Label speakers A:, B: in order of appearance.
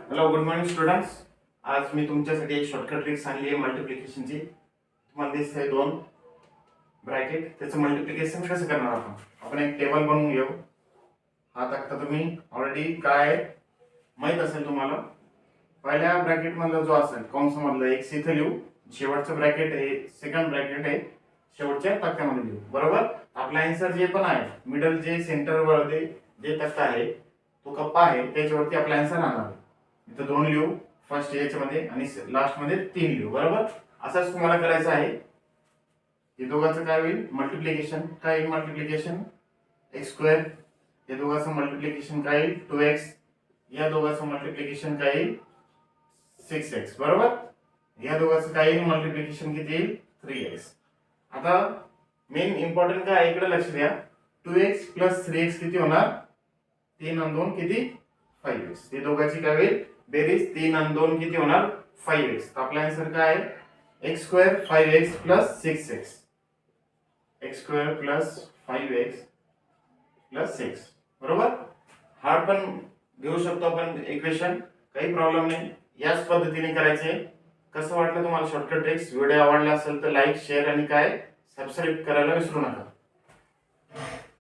A: Hello good morning students. आज मी तुमच्यासाठी एक शॉर्टकट ट्रिक सांगली आहे मल्टिप्लिकेशनची. तुम्हाला दिसतंय दोन ब्रॅकेट, त्याचं मल्टिप्लिकेशन कसं करणार आपण एक टेबल बनवून घेऊ. हा तक्ता तुम्ही ऑलरेडी काय माहित असेल तुम्हाला. पहिल्या ब्रॅकेट मधला जो असेल कंसामधला एक्स इथे लिहू, शेवटचं ब्रॅकेट आहे सेकंड ब्रॅकेट आहे शेवटच्या तक्त्यामध्ये लिहू. बरोबर. आपला आन्सर जे पण आहे मिडल जे सेंटर वर जे तक्ता आहे तो कप्पा आहे त्याच्यावरती आपला आन्सर राहणार. इथं दोन लिहू फर्स्ट याच्यामध्ये आणि लास्ट मध्ये तीन लिहू. बरोबर. असंच तुम्हाला करायचं आहे. हे दोघांचं काय होईल मल्टिप्लिकेशन, काय होईल मल्टिप्लिकेशन एक्स स्क्वेअर. हे दोघांचं मल्टिप्लिकेशन काय येईल 2x. या दोघांचं मल्टिप्लिकेशन काय येईल 6x. बरोबर. या दोघांचं काय येईल मल्टिप्लिकेशन किती येईल 3x. आता मेन इम्पॉर्टंट काय आहे इकडे लक्ष द्या. 2x प्लस 3x किती होणार 3 आणि 2 किती 5x. हे दोघांची काय होईल बेरीज 3 आणि 2 किती होणार 5x. तर आपला आन्सर काय आहे x square 5x plus 6x. x square plus 5x plus 6. बरोबर. हा पण घेऊ शकतो आपण इक्वेशन, काही प्रॉब्लेम नाही. याच पद्धतीने करायचे. कसं वाटलं तुम्हाला शॉर्टकट ट्रिक्स? व्हिडिओ आवडला असेल तर लाईक शेअर आणि काय सबस्क्राईब करायला विसरू नका.